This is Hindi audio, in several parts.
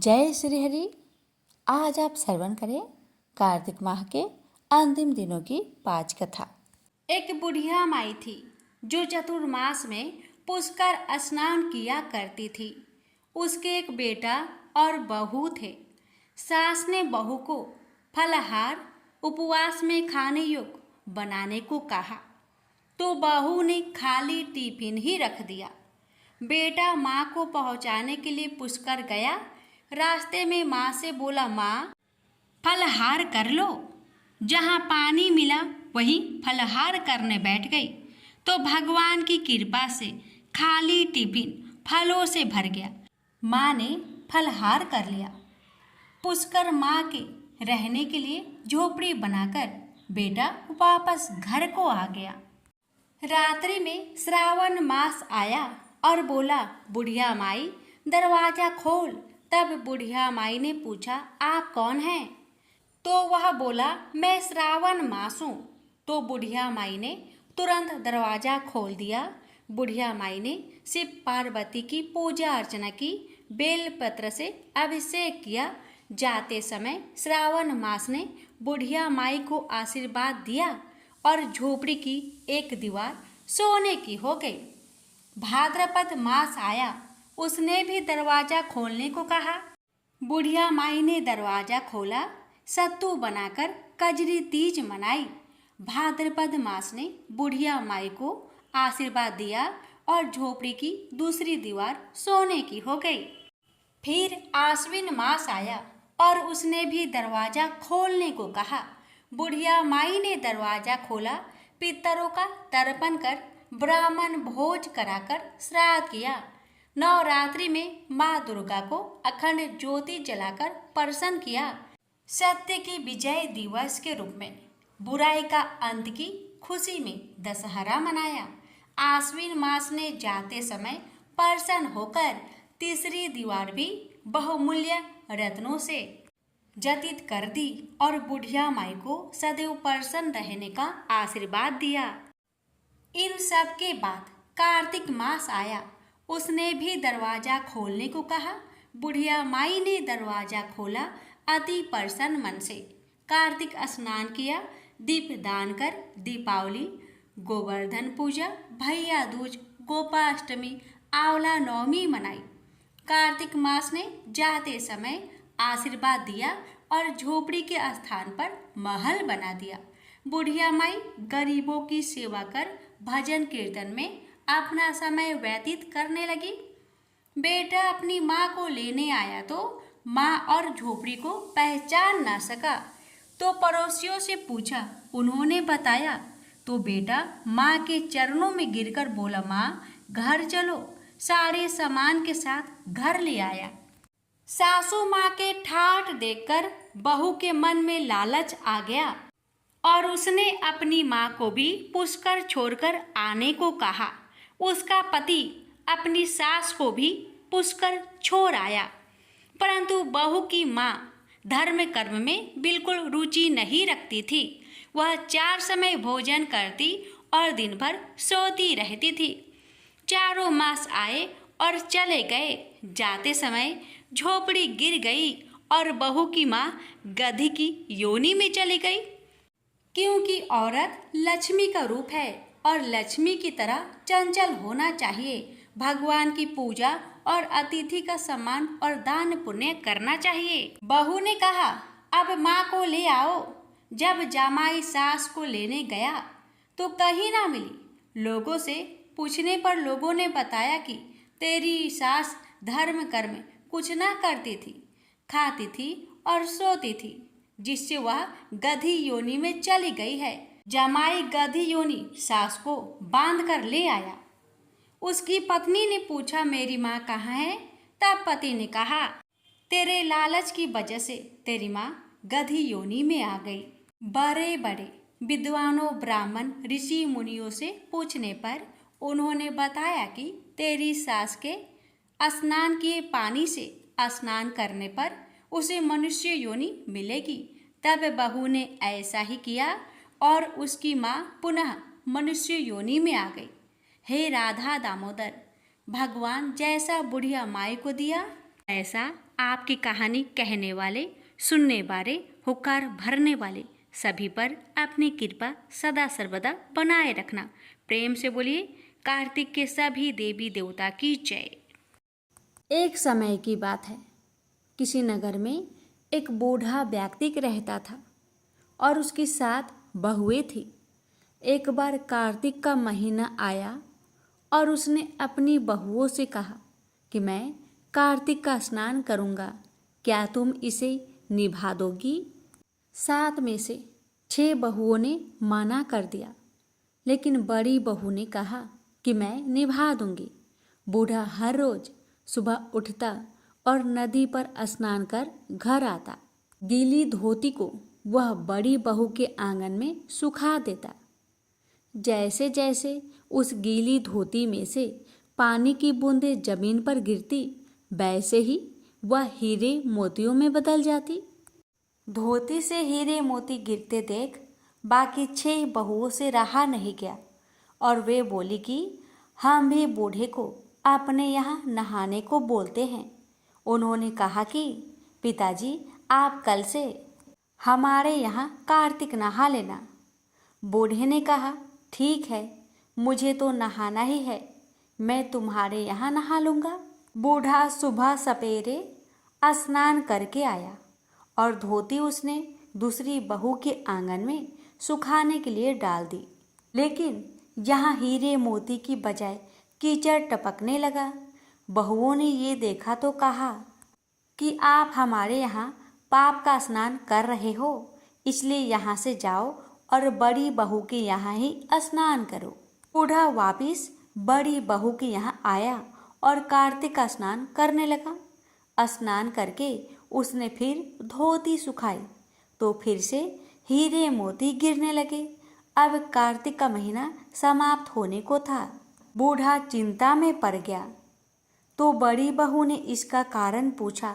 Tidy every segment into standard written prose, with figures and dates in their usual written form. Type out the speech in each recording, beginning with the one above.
जय श्री हरि। आज आप श्रवण करें कार्तिक माह के अंतिम दिनों की 5 कथा। एक बुढ़िया माई थी जो चतुर्मास में पुष्कर स्नान किया करती थी। उसके एक बेटा और बहू थे। सास ने बहू को फलाहार उपवास में खाने योग्य बनाने को कहा तो बहू ने खाली टिफिन ही रख दिया। बेटा माँ को पहुँचाने के लिए पुष्कर गया। रास्ते में माँ से बोला, माँ फलाहार कर लो। जहाँ पानी मिला वहीं फलाहार करने बैठ गई तो भगवान की कृपा से खाली टिफिन फलों से भर गया। माँ ने फलाहार कर लिया। पुष्कर माँ के रहने के लिए झोपड़ी बनाकर बेटा वापस घर को आ गया। रात्रि में श्रावण मास आया और बोला, बुढ़िया माई दरवाजा खोल। तब बुढ़िया माई ने पूछा, आप कौन हैं? तो वह बोला, मैं श्रावण मास हूँ। तो बुढ़िया माई ने तुरंत दरवाजा खोल दिया। बुढ़िया माई ने शिव पार्वती की पूजा अर्चना की, बेलपत्र से अभिषेक किया। जाते समय श्रावण मास ने बुढ़िया माई को आशीर्वाद दिया और झोपड़ी की एक दीवार सोने की हो गई। भाद्रपद मास आया, उसने भी दरवाजा खोलने को कहा। बुढ़िया माई ने दरवाजा खोला, सत्तू बनाकर कजरी तीज मनाई। भाद्रपद मास ने बुढ़िया माई को आशीर्वाद दिया और झोपड़ी की दूसरी दीवार सोने की हो गई। फिर आश्विन मास आया और उसने भी दरवाजा खोलने को कहा। बुढ़िया माई ने दरवाजा खोला, पितरों का तर्पण कर ब्राह्मण भोज कराकर श्राद्ध किया। नवरात्रि में माँ दुर्गा को अखंड ज्योति जलाकर प्रसन्न किया। सत्य की विजय दिवस के रूप में बुराई का अंत की खुशी में दशहरा मनाया। आश्विन मास ने जाते समय प्रसन्न होकर तीसरी दीवार भी बहुमूल्य रत्नों से जटित कर दी और बुढ़िया माई को सदैव प्रसन्न रहने का आशीर्वाद दिया। इन सब के बाद कार्तिक मास आया, उसने भी दरवाजा खोलने को कहा। बुढ़िया माई ने दरवाजा खोला, अति प्रसन्न मन से कार्तिक स्नान किया, दीप दान कर दीपावली, गोवर्धन पूजा, भैया दूज, गोपाष्टमी, आंवला नवमी मनाई। कार्तिक मास ने जाते समय आशीर्वाद दिया और झोपड़ी के स्थान पर महल बना दिया। बुढ़िया माई गरीबों की सेवा कर भजन कीर्तन में अपना समय व्यतीत करने लगी। बेटा अपनी माँ को लेने आया तो माँ और झोपड़ी को पहचान ना सका तो पड़ोसियों से पूछा, उन्होंने बताया तो बेटा माँ के चरणों में गिरकर बोला, माँ घर चलो। सारे सामान के साथ घर ले आया। सासू माँ के ठाठ देखकर बहू के मन में लालच आ गया और उसने अपनी माँ को भी पुष्कर छोड़कर आने को कहा। उसका पति अपनी सास को भी पुष्कर छोड़ आया, परंतु बहू की माँ धर्म कर्म में बिल्कुल रुचि नहीं रखती थी। वह 4 समय भोजन करती और दिन भर सोती रहती थी। चारों मास आए और चले गए। जाते समय झोपड़ी गिर गई और बहू की माँ गधी की योनि में चली गई। क्योंकि औरत लक्ष्मी का रूप है और लक्ष्मी की तरह चंचल होना चाहिए। भगवान की पूजा और अतिथि का सम्मान और दान पुण्य करना चाहिए। बहू ने कहा, अब माँ को ले आओ। जब जामाई सास को लेने गया तो कहीं ना मिली। लोगों से पूछने पर लोगों ने बताया कि तेरी सास धर्म कर्म कुछ ना करती थी, खाती थी और सोती थी, जिससे वह गधी योनि में चली गई है। जमाई गधी योनि सास को बांध कर ले आया। उसकी पत्नी ने पूछा, मेरी माँ कहाँ है? तब पति ने कहा, तेरे लालच की वजह से तेरी माँ गधी योनि में आ गई। बड़े बड़े विद्वानों, ब्राह्मण, ऋषि मुनियों से पूछने पर उन्होंने बताया कि तेरी सास के स्नान किए पानी से स्नान करने पर उसे मनुष्य योनि मिलेगी। तब बहू ने ऐसा ही किया और उसकी माँ पुनः मनुष्य योनि में आ गई। हे राधा दामोदर, भगवान जैसा बुढ़िया माई को दिया ऐसा आपकी कहानी कहने वाले, सुनने वाले, हुक्कार भरने वाले सभी पर अपनी कृपा सदा सर्वदा बनाए रखना। प्रेम से बोलिए कार्तिक के सभी देवी देवता की जय। एक समय की बात है, किसी नगर में एक बूढ़ा व्यक्ति रहता था और उसकी 7 बहुएं थी। एक बार कार्तिक का महीना आया और उसने अपनी बहुओं से कहा कि मैं कार्तिक का स्नान करूँगा, क्या तुम इसे निभा दोगी? 7 में से 6 बहुओं ने मना कर दिया, लेकिन बड़ी बहू ने कहा कि मैं निभा दूंगी। बूढ़ा हर रोज सुबह उठता और नदी पर स्नान कर घर आता। गीली धोती को वह बड़ी बहू के आंगन में सुखा देता। जैसे जैसे उस गीली धोती में से पानी की बूंदें जमीन पर गिरती, वैसे ही वह हीरे मोतियों में बदल जाती। धोती से हीरे मोती गिरते देख बाकी 6 बहुओं से रहा नहीं गया और वे बोली कि हम भी बूढ़े को अपने यहाँ नहाने को बोलते हैं। उन्होंने कहा कि पिताजी, आप कल से हमारे यहाँ कार्तिक नहा लेना। बूढ़े ने कहा, ठीक है, मुझे तो नहाना ही है, मैं तुम्हारे यहाँ नहा लूँगा। बूढ़ा सुबह सपेरे स्नान करके आया और धोती उसने दूसरी बहू के आंगन में सुखाने के लिए डाल दी, लेकिन यहाँ हीरे मोती की बजाय कीचड़ टपकने लगा। बहुओं ने ये देखा तो कहा कि आप हमारे यहाँ पाप का स्नान कर रहे हो, इसलिए यहाँ से जाओ और बड़ी बहू के यहाँ ही स्नान करो। बूढ़ा वापिस बड़ी बहू के यहाँ आया और कार्तिक का स्नान करने लगा। स्नान करके उसने फिर धोती सुखाई तो फिर से हीरे मोती गिरने लगे। अब कार्तिक का महीना समाप्त होने को था। बूढ़ा चिंता में पड़ गया तो बड़ी बहू ने इसका कारण पूछा।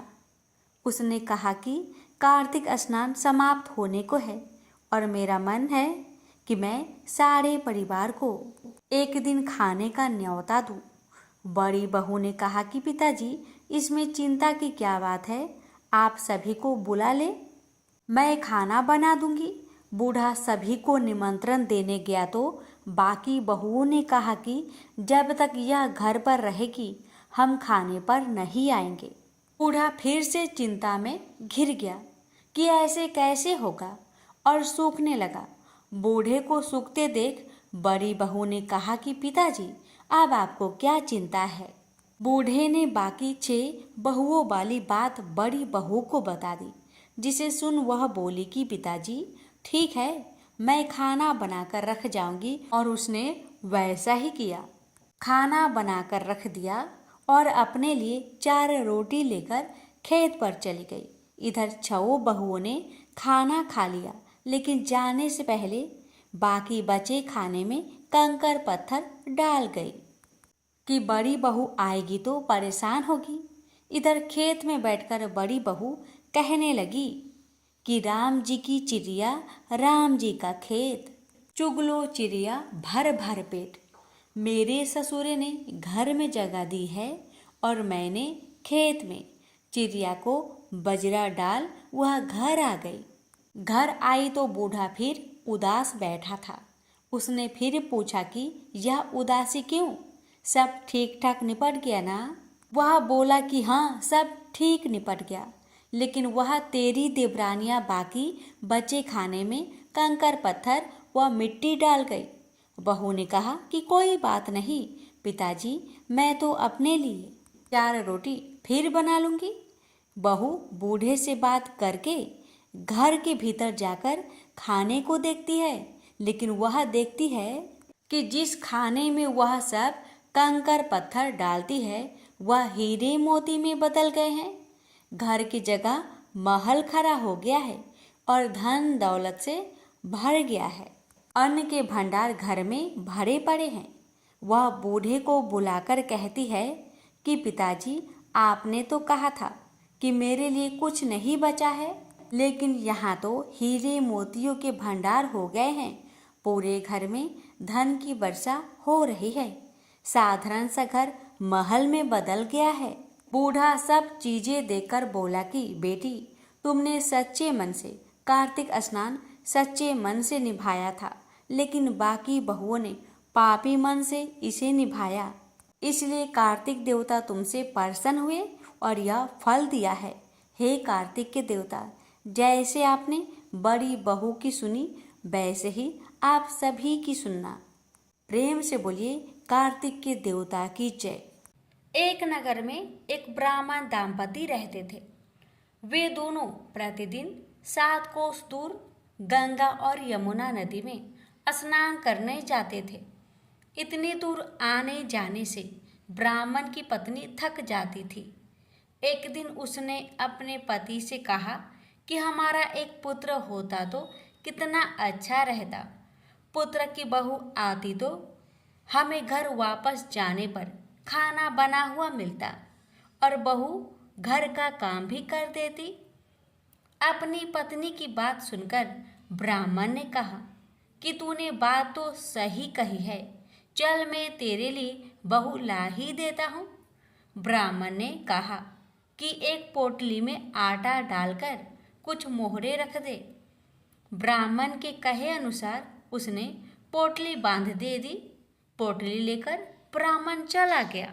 उसने कहा कि कार्तिक स्नान समाप्त होने को है और मेरा मन है कि मैं सारे परिवार को एक दिन खाने का न्योता दूं। बड़ी बहू ने कहा कि पिताजी, इसमें चिंता की क्या बात है, आप सभी को बुला ले, मैं खाना बना दूंगी। बूढ़ा सभी को निमंत्रण देने गया तो बाकी बहुओं ने कहा कि जब तक यह घर पर रहेगी हम खाने पर नहीं आएंगे। बूढ़ा फिर से चिंता में घिर गया कि ऐसे कैसे होगा और सूखने लगा। बूढ़े को सूखते देख बड़ी बहू ने कहा कि पिताजी, अब आपको क्या चिंता है? बूढ़े ने बाकी 6 बहुओं वाली बात बड़ी बहू को बता दी, जिसे सुन वह बोली कि पिताजी, ठीक है, मैं खाना बनाकर रख जाऊंगी। और उसने वैसा ही किया। खाना बनाकर रख दिया और अपने लिए 4 रोटी लेकर खेत पर चली गई। इधर 6 बहुओं ने खाना खा लिया, लेकिन जाने से पहले बाकी बचे खाने में कंकर पत्थर डाल गई कि बड़ी बहू आएगी तो परेशान होगी। इधर खेत में बैठकर बड़ी बहू कहने लगी कि राम जी की चिड़िया, राम जी का खेत, चुगलो चिड़िया भर भर पेट। मेरे ससुरे ने घर में जगह दी है और मैंने खेत में। चिड़िया को बजरा डाल वह घर आ गई। घर आई तो बूढ़ा फिर उदास बैठा था। उसने फिर पूछा कि यह उदासी क्यों? सब ठीक ठाक निपट गया ना? वह बोला कि हाँ, सब ठीक निपट गया, लेकिन वह तेरी देवरानियाँ बाकी बचे खाने में कंकर पत्थर व मिट्टी डाल गई। बहू ने कहा कि कोई बात नहीं पिताजी, मैं तो अपने लिए 4 रोटी फिर बना लूँगी। बहू बूढ़े से बात करके घर के भीतर जाकर खाने को देखती है, लेकिन वह देखती है कि जिस खाने में वह सब कंकर पत्थर डालती है वह हीरे मोती में बदल गए हैं। घर की जगह महल खड़ा हो गया है और धन दौलत से भर गया है। अन्न के भंडार घर में भरे पड़े हैं। वह बूढ़े को बुलाकर कहती है कि पिताजी, आपने तो कहा था कि मेरे लिए कुछ नहीं बचा है, लेकिन यहाँ तो हीरे मोतियों के भंडार हो गए हैं। पूरे घर में धन की वर्षा हो रही है। साधारण सा घर महल में बदल गया है। बूढ़ा सब चीजें देखकर बोला कि बेटी, तुमने सच्चे मन से कार्तिक स्नान सच्चे मन से निभाया था, लेकिन बाकी बहुओं ने पापी मन से इसे निभाया, इसलिए कार्तिक देवता तुमसे प्रसन्न हुए और यह फल दिया है। हे कार्तिक के देवता, जैसे आपने बड़ी बहू की सुनी, वैसे ही आप सभी की सुनना। प्रेम से बोलिए कार्तिक के देवता की जय। एक नगर में एक ब्राह्मण दंपति रहते थे। वे दोनों प्रतिदिन 7 कोस दूर गंगा और यमुना नदी में स्नान करने जाते थे। इतनी दूर आने जाने से ब्राह्मण की पत्नी थक जाती थी। एक दिन उसने अपने पति से कहा कि हमारा एक पुत्र होता तो कितना अच्छा रहता। पुत्र की बहू आती तो हमें घर वापस जाने पर खाना बना हुआ मिलता और बहू घर का काम भी कर देती। अपनी पत्नी की बात सुनकर ब्राह्मण ने कहा कि तूने बात तो सही कही है, चल मैं तेरे लिए बहू ला ही देता हूँ। ब्राह्मण ने कहा कि एक पोटली में आटा डालकर कुछ मोहरे रख दे। ब्राह्मण के कहे अनुसार उसने पोटली बांध दे दी। पोटली लेकर ब्राह्मण चला गया।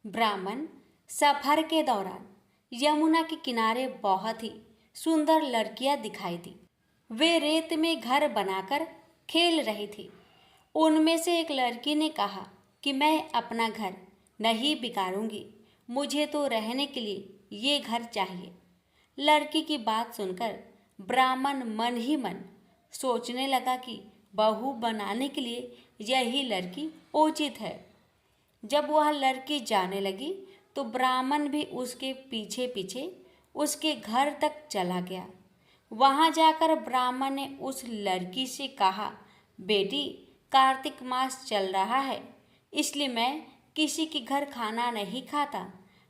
ब्राह्मण सफर के दौरान यमुना के किनारे बहुत ही सुंदर लड़कियां दिखाई दी। वे रेत में घर बनाकर खेल रही थी। उनमें से एक लड़की ने कहा कि मैं अपना घर नहीं बिगाड़ूंगी, मुझे तो रहने के लिए ये घर चाहिए। लड़की की बात सुनकर ब्राह्मण मन ही मन सोचने लगा कि बहू बनाने के लिए यही लड़की उचित है। जब वह लड़की जाने लगी तो ब्राह्मण भी उसके पीछे पीछे उसके घर तक चला गया। वहां जाकर ब्राह्मण ने उस लड़की से कहा, बेटी, कार्तिक मास चल रहा है, इसलिए मैं किसी के घर खाना नहीं खाता।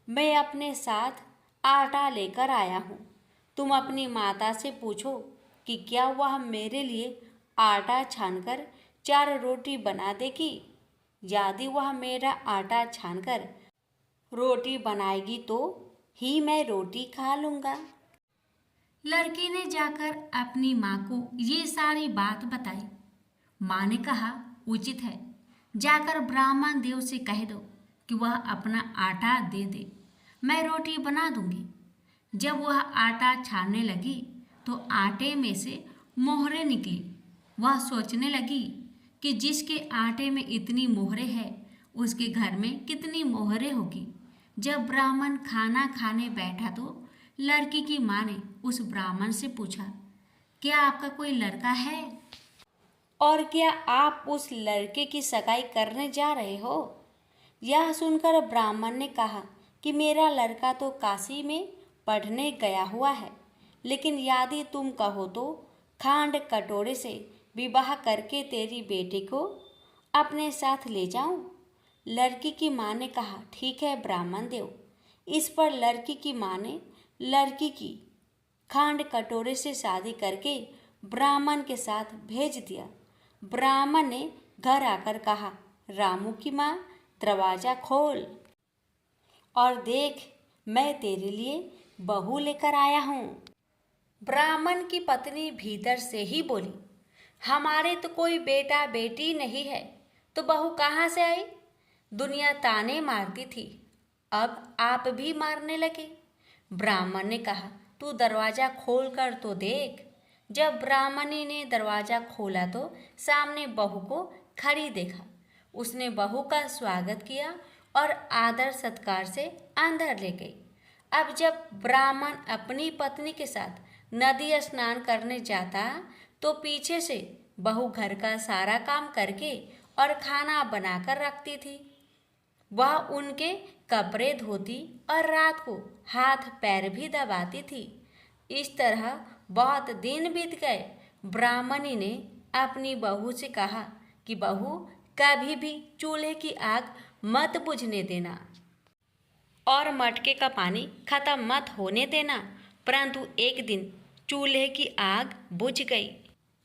मैं अपने साथ आटा लेकर आया हूँ। तुम अपनी माता से पूछो कि क्या वह मेरे लिए आटा छानकर 4 रोटी बना देगी। यदि वह मेरा आटा छानकर रोटी बनाएगी तो ही मैं रोटी खा लूँगा। लड़की ने जाकर अपनी माँ को ये सारी बात बताई। माँ ने कहा, उचित है, जाकर ब्राह्मण देव से कह दो कि वह अपना आटा दे दे, मैं रोटी बना दूंगी। जब वह आटा छानने लगी तो आटे में से मोहरें निकली। वह सोचने लगी कि जिसके आटे में इतनी मोहरें हैं उसके घर में कितनी मोहरें होगी। जब ब्राह्मण खाना खाने बैठा तो लड़की की माँ ने उस ब्राह्मण से पूछा, क्या आपका कोई लड़का है और क्या आप उस लड़के की सगाई करने जा रहे हो। यह सुनकर ब्राह्मण ने कहा कि मेरा लड़का तो काशी में पढ़ने गया हुआ है, लेकिन यदि तुम कहो तो खांड कटोरे से विवाह करके तेरी बेटी को अपने साथ ले जाऊं। लड़की की माँ ने कहा, ठीक है ब्राह्मण देव। इस पर लड़की की माँ ने लड़की की खांड कटोरे से शादी करके ब्राह्मण के साथ भेज दिया। ब्राह्मण ने घर आकर कहा, रामू की माँ, दरवाजा खोल और देख, मैं तेरे लिए बहू लेकर आया हूँ। ब्राह्मण की पत्नी भीतर से ही बोली, हमारे तो कोई बेटा बेटी नहीं है, तो बहू कहाँ से आई। दुनिया ताने मारती थी, अब आप भी मारने लगे। ब्राह्मण ने कहा, तू दरवाजा खोल कर तो देख। जब ब्राह्मणी ने दरवाजा खोला तो सामने बहू को खड़ी देखा। उसने बहू का स्वागत किया और आदर सत्कार से अंदर ले गई। अब जब ब्राह्मण अपनी पत्नी के साथ नदी स्नान करने जाता तो पीछे से बहू घर का सारा काम करके और खाना बनाकर रखती थी। वह उनके कपड़े धोती और रात को हाथ पैर भी दबाती थी। इस तरह बहुत दिन बीत गए। ब्राह्मणी ने अपनी बहू से कहा कि बहू, कभी भी चूल्हे की आग मत बुझने देना और मटके का पानी खत्म मत होने देना। परंतु एक दिन चूल्हे की आग बुझ गई।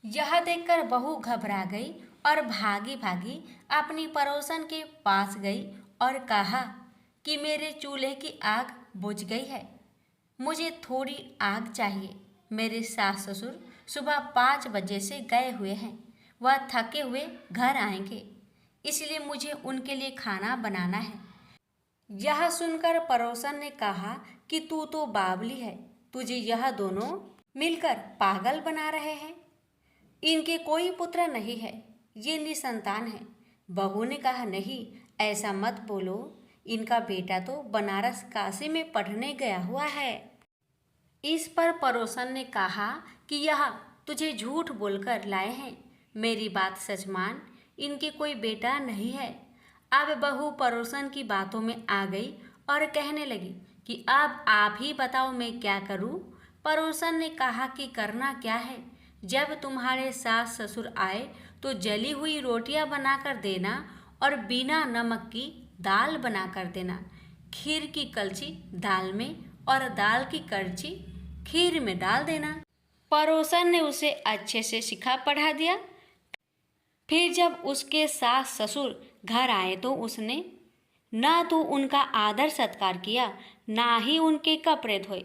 यह देखकर बहू घबरा गई और भागी भागी अपनी पड़ोसन के पास गई और कहा कि मेरे चूल्हे की आग बुझ गई है। मुझे थोड़ी आग चाहिए। मेरे सास ससुर सुबह 5 बजे से गए हुए हैं। वह थके हुए घर आएंगे, इसलिए मुझे उनके लिए खाना बनाना है। यह सुनकर पड़ोसन ने कहा कि तू तो बावली है, तुझे यह दोनों मिलकर पागल बना रहे हैं। इनके कोई पुत्र नहीं है, ये निसंतान है। बहू ने कहा, नहीं ऐसा मत बोलो, इनका बेटा तो बनारस काशी में पढ़ने गया हुआ है। इस पर पड़ोसन ने कहा कि यह तुझे झूठ बोलकर लाए हैं, मेरी बात सच मान, इनके कोई बेटा नहीं है। अब बहू पड़ोसन की बातों में आ गई और कहने लगी कि अब आप ही बताओ मैं क्या करूं। पड़ोसन ने कहा कि करना क्या है, जब तुम्हारे सास ससुर आए तो जली हुई रोटियां बनाकर देना और बिना नमक की दाल बनाकर देना। खीर की कलछी दाल में और दाल की कलछी खीर में डाल देना। पड़ोसन ने उसे अच्छे से सिखा पढ़ा दिया। फिर जब उसके सास ससुर घर आए तो उसने ना तो उनका आदर सत्कार किया, ना ही उनके कपड़े धोए।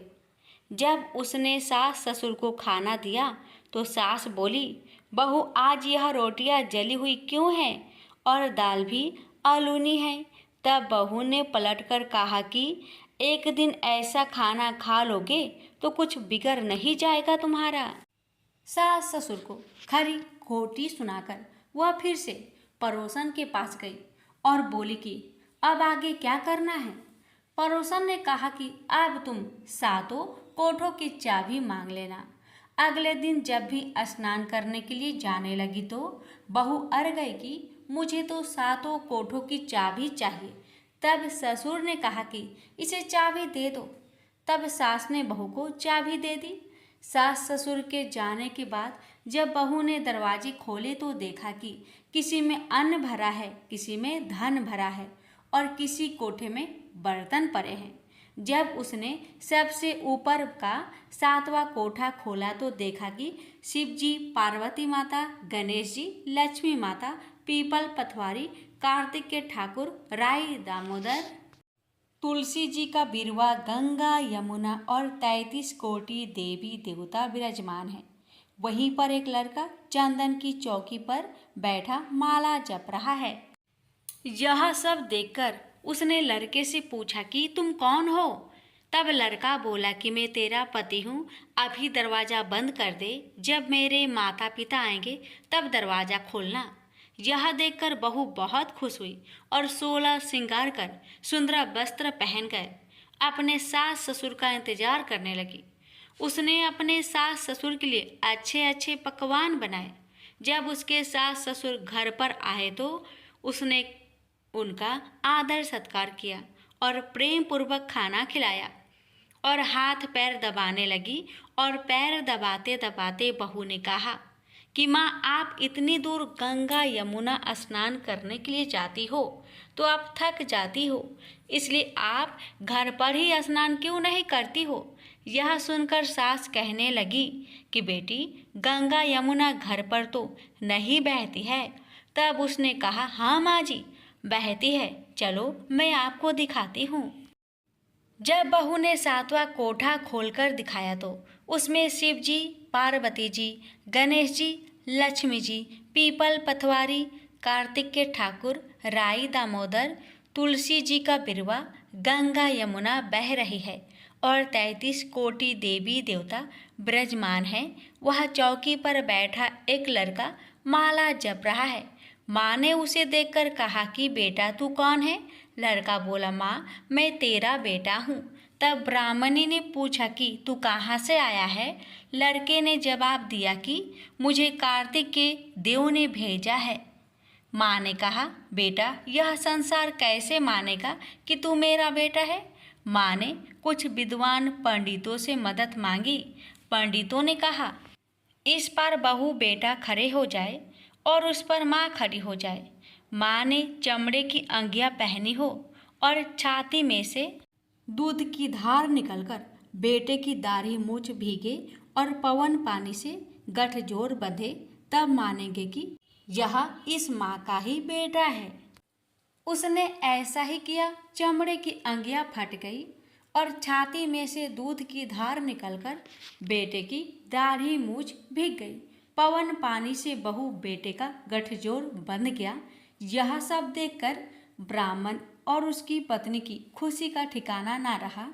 जब उसने सास ससुर को खाना दिया तो सास बोली, बहू आज यह रोटियां जली हुई क्यों हैं और दाल भी आलूनी है। तब बहू ने पलटकर कहा कि एक दिन ऐसा खाना खा लोगे तो कुछ बिगड़ नहीं जाएगा तुम्हारा। सास ससुर को खरी खोटी सुनाकर वह फिर से पड़ोसन के पास गई और बोली कि अब आगे क्या करना है। पड़ोसन ने कहा कि अब तुम सातों कोठों की चाबी मांग लेना। अगले दिन जब भी स्नान करने के लिए जाने लगी तो बहू अड़ गई कि मुझे तो सातों कोठों की चाबी चाहिए। तब ससुर ने कहा कि इसे चाबी दे दो। तब सास ने बहू को चाबी दे दी। सास ससुर के जाने के बाद जब बहू ने दरवाजे खोले तो देखा कि किसी में अन्न भरा है, किसी में धन भरा है और किसी कोठे में बर्तन पड़े हैं। जब उसने सबसे ऊपर का 7वां कोठा खोला तो देखा कि शिव जी, पार्वती माता, गणेश जी, लक्ष्मी माता, पीपल पथवारी, कार्तिक के ठाकुर, राई दामोदर, तुलसी जी का बिरवा, गंगा यमुना और 33 कोटि देवी देवता विराजमान है। वहीं पर एक लड़का चंदन की चौकी पर बैठा माला जप रहा है। यह सब देखकर उसने लड़के से पूछा कि तुम कौन हो। तब लड़का बोला कि मैं तेरा पति हूँ, अभी दरवाज़ा बंद कर दे, जब मेरे माता पिता आएंगे तब दरवाज़ा खोलना। यह देखकर बहू बहुत खुश हुई और 16 श्रृंगार कर सुंदर वस्त्र पहनकर अपने सास ससुर का इंतजार करने लगी। उसने अपने सास ससुर के लिए अच्छे अच्छे पकवान बनाए। जब उसके सास ससुर घर पर आए तो उसने उनका आदर सत्कार किया और प्रेम पूर्वक खाना खिलाया और हाथ पैर दबाने लगी। और पैर दबाते दबाते बहू ने कहा कि माँ, आप इतनी दूर गंगा यमुना स्नान करने के लिए जाती हो तो आप थक जाती हो, इसलिए आप घर पर ही स्नान क्यों नहीं करती हो। यह सुनकर सास कहने लगी कि बेटी, गंगा यमुना घर पर तो नहीं बहती है। तब उसने कहा, हाँ माँ जी, बहती है, चलो मैं आपको दिखाती हूँ। जब बहू ने 7वां कोठा खोलकर दिखाया तो उसमें शिव जी, पार्वती जी, गणेश जी, लक्ष्मी जी, पीपल पथवारी, कार्तिक के ठाकुर, राई दामोदर, तुलसी जी का बिरवा, गंगा यमुना बह रही है और 33 कोटि देवी देवता विराजमान है। वह चौकी पर बैठा एक लड़का माला जप रहा है। माँ ने उसे देखकर कहा कि बेटा तू कौन है। लड़का बोला, माँ मैं तेरा बेटा हूँ। तब ब्राह्मणी ने पूछा कि तू कहाँ से आया है। लड़के ने जवाब दिया कि मुझे कार्तिक के देव ने भेजा है। माँ ने कहा, बेटा यह संसार कैसे मानेगा कि तू मेरा बेटा है। माँ ने कुछ विद्वान पंडितों से मदद मांगी। पंडितों ने कहा, इस पर बहू बेटा खड़े हो जाए और उस पर माँ खड़ी हो जाए। माँ ने चमड़े की अंगिया पहनी हो और छाती में से दूध की धार निकलकर बेटे की दाढ़ी मूछ भीगे और पवन पानी से गठजोड़ बंधे, तब मानेंगे कि यह इस माँ का ही बेटा है। उसने ऐसा ही किया। चमड़े की अंगियां फट गई और छाती में से दूध की धार निकलकर बेटे की दाढ़ी मूछ भीग गई। पवन पानी से बहू बेटे का गठजोड़ बंध गया। यह सब देखकर ब्राह्मण और उसकी पत्नी की खुशी का ठिकाना ना रहा।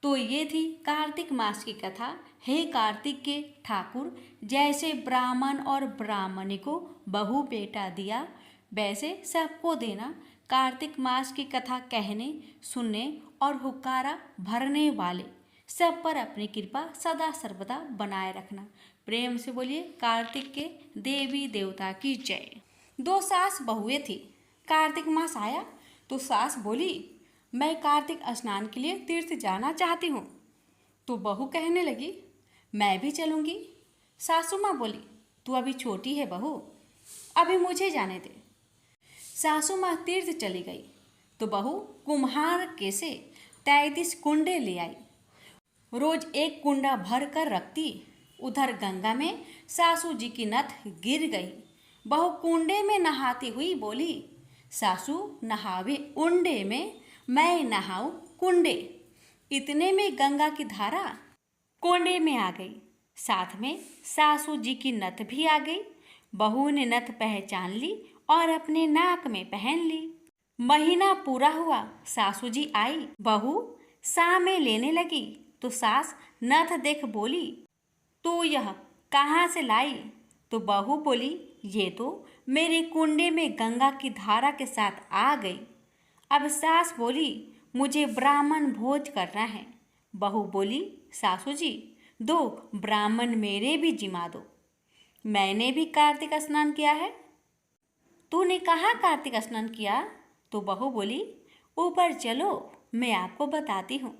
तो ये थी कार्तिक मास की कथा। हे कार्तिक के ठाकुर, जैसे ब्राह्मण और ब्राह्मणी को बहू बेटा दिया, वैसे सबको देना। कार्तिक मास की कथा कहने, सुनने और हुक्कारा भरने वाले सब पर अपनी कृपा सदा सर्वदा बनाए रखना। प्रेम से बोलिए कार्तिक के देवी देवता की जय। दो सास बहुएं थी। कार्तिक मास आया तो सास बोली, मैं कार्तिक स्नान के लिए तीर्थ जाना चाहती हूँ। तो बहू कहने लगी, मैं भी चलूँगी। सासू माँ बोली, तू अभी छोटी है बहू, अभी मुझे जाने दे। सासू माँ तीर्थ चली गई तो बहू कुम्हार के से 33 कुंडे ले आई। रोज एक कुंडा भर कर रखती। उधर गंगा में सासू जी की नथ गिर गई। बहू कुंडे में नहाती हुई बोली, सासू नहावे उंडे में, मैं नहाऊं कुंडे। इतने में गंगा की धारा कुंडे में आ गई। साथ में सासू जी की नथ भी आ गई। बहू ने नथ पहचान ली और अपने नाक में पहन ली। महीना पूरा हुआ, सासू जी आई। बहू सामे लेने लगी तो सास नथ देख बोली, तू यह कहाँ से लाई? तो बहू बोली, ये तो मेरे कुंडे में गंगा की धारा के साथ आ गई। अब सास बोली, मुझे ब्राह्मण भोज करना है। बहू बोली, सासू जी दो ब्राह्मण मेरे भी जिमा दो, मैंने भी कार्तिक स्नान किया है। तूने कहाँ कार्तिक स्नान किया? तो बहू बोली, ऊपर चलो, मैं आपको बताती हूँ।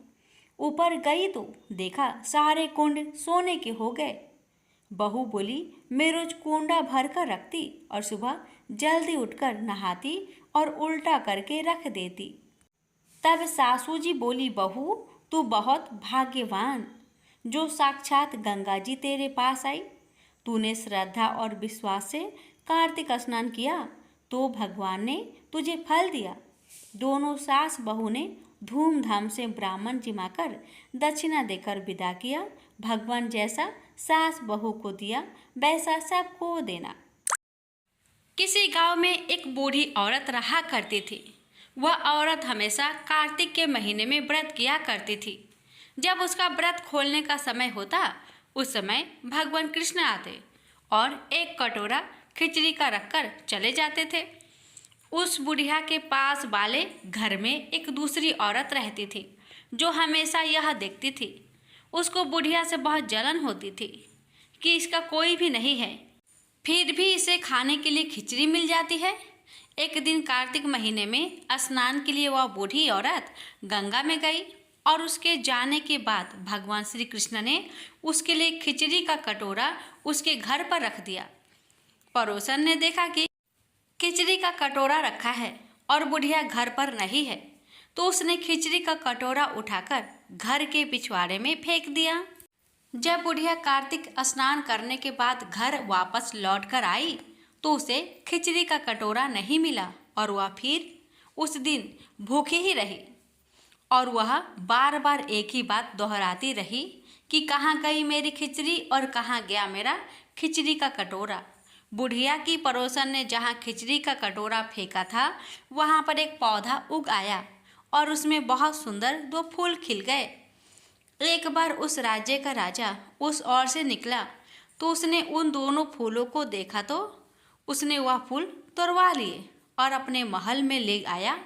ऊपर गई तो देखा सारे कुंड सोने के हो गए। बहू बोली, मैं रोज कुंडा भर कर रखती और सुबह जल्दी उठकर नहाती और उल्टा करके रख देती। तब सासू जी बोली, बहू तू बहुत भाग्यवान, जो साक्षात गंगा जी तेरे पास आई। तूने श्रद्धा और विश्वास से कार्तिक स्नान किया तो भगवान ने तुझे फल दिया। दोनों सास बहू ने धूमधाम से ब्राह्मण जिमाकर दक्षिणा देकर विदा किया। भगवान जैसा सास बहू को दिया वैसा सबको देना। किसी गांव में एक बूढ़ी औरत रहा करती थी। वह औरत हमेशा कार्तिक के महीने में व्रत किया करती थी। जब उसका व्रत खोलने का समय होता, उस समय भगवान कृष्ण आते और एक कटोरा खिचड़ी का रखकर चले जाते थे। उस बुढ़िया के पास वाले घर में एक दूसरी औरत रहती थी जो हमेशा यह देखती थी। उसको बुढ़िया से बहुत जलन होती थी कि इसका कोई भी नहीं है, फिर भी इसे खाने के लिए खिचड़ी मिल जाती है। एक दिन कार्तिक महीने में स्नान के लिए वह बूढ़ी औरत गंगा में गई और उसके जाने के बाद भगवान श्री कृष्ण ने उसके लिए खिचड़ी का कटोरा उसके घर पर रख दिया। पड़ोसन ने देखा कि खिचड़ी का कटोरा रखा है और बुढ़िया घर पर नहीं है, तो उसने खिचड़ी का कटोरा उठाकर घर के पिछवाड़े में फेंक दिया। जब बुढ़िया कार्तिक स्नान करने के बाद घर वापस लौटकर आई तो उसे खिचड़ी का कटोरा नहीं मिला और वह फिर उस दिन भूखी ही रही और वह बार बार एक ही बात दोहराती रही कि कहाँ गई मेरी खिचड़ी और कहाँ गया मेरा खिचड़ी का कटोरा। बुढ़िया की पड़ोसन ने जहाँ खिचड़ी का कटोरा फेंका था वहाँ पर एक पौधा उग आया और उसमें बहुत सुंदर 2 फूल खिल गए। एक बार उस राज्य का राजा उस ओर से निकला तो उसने उन दोनों फूलों को देखा तो उसने वह फूल तोड़वा लिए और अपने महल में ले आया।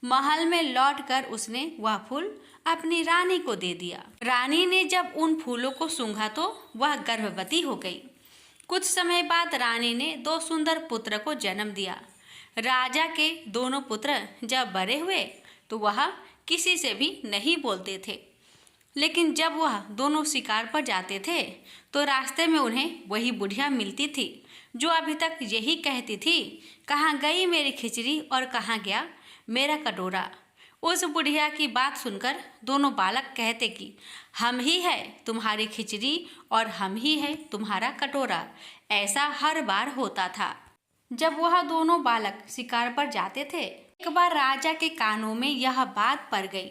महल में लौटकर उसने वह फूल अपनी रानी को दे दिया। रानी ने जब उन फूलों को सूंघा तो वह गर्भवती हो गई। कुछ समय बाद रानी ने 2 सुंदर पुत्र को जन्म दिया। राजा के दोनों पुत्र जब बड़े हुए तो वह किसी से भी नहीं बोलते थे, लेकिन जब वह दोनों शिकार पर जाते थे तो रास्ते में उन्हें वही बुढ़िया मिलती थी जो अभी तक यही कहती थी, कहाँ गई मेरी खिचड़ी और कहाँ गया मेरा कटोरा। उस बुढ़िया की बात सुनकर दोनों बालक कहते कि हम ही है तुम्हारी खिचड़ी और हम ही है तुम्हारा कटोरा। ऐसा हर बार होता था। जब वह दोनों बालक शिकार पर जाते थे एक बार राजा के कानों में यह बात पड़ गई।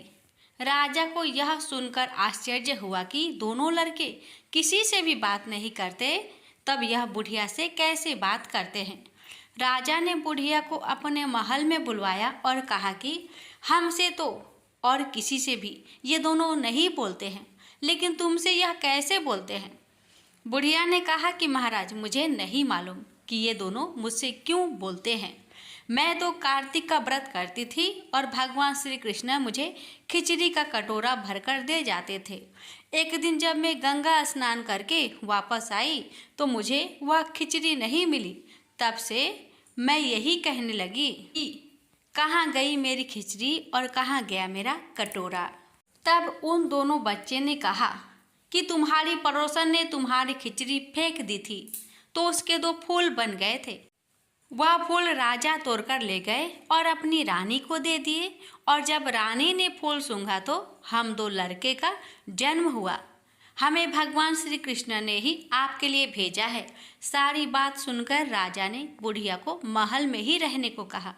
राजा को यह सुनकर आश्चर्य हुआ कि दोनों लड़के किसी से भी बात नहीं करते, तब यह बुढ़िया से कैसे बात करते हैं। राजा ने बुढ़िया को अपने महल में बुलवाया और कहा कि हमसे तो और किसी से भी ये दोनों नहीं बोलते हैं, लेकिन तुमसे यह कैसे बोलते हैं। बुढ़िया ने कहा कि महाराज, मुझे नहीं मालूम कि ये दोनों मुझसे क्यों बोलते हैं। मैं तो कार्तिक का व्रत करती थी और भगवान श्री कृष्ण मुझे खिचड़ी का कटोरा भरकर दे जाते थे। एक दिन जब मैं गंगा स्नान करके वापस आई तो मुझे वह खिचड़ी नहीं मिली। तब से मैं यही कहने लगी कि कहाँ गई मेरी खिचड़ी और कहाँ गया मेरा कटोरा। तब उन दोनों बच्चे ने कहा कि तुम्हारी पड़ोसन ने तुम्हारी खिचड़ी फेंक दी थी तो उसके 2 फूल बन गए थे। वह फूल राजा तोड़कर ले गए और अपनी रानी को दे दिए, और जब रानी ने फूल सूंघा तो हम 2 लड़के का जन्म हुआ। हमें भगवान श्री कृष्ण ने ही आपके लिए भेजा है। सारी बात सुनकर राजा ने बुढ़िया को महल में ही रहने को कहा।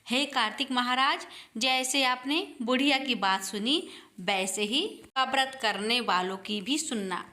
हे कार्तिक महाराज, जैसे आपने बुढ़िया की बात सुनी वैसे ही व्रत करने वालों की भी सुनना।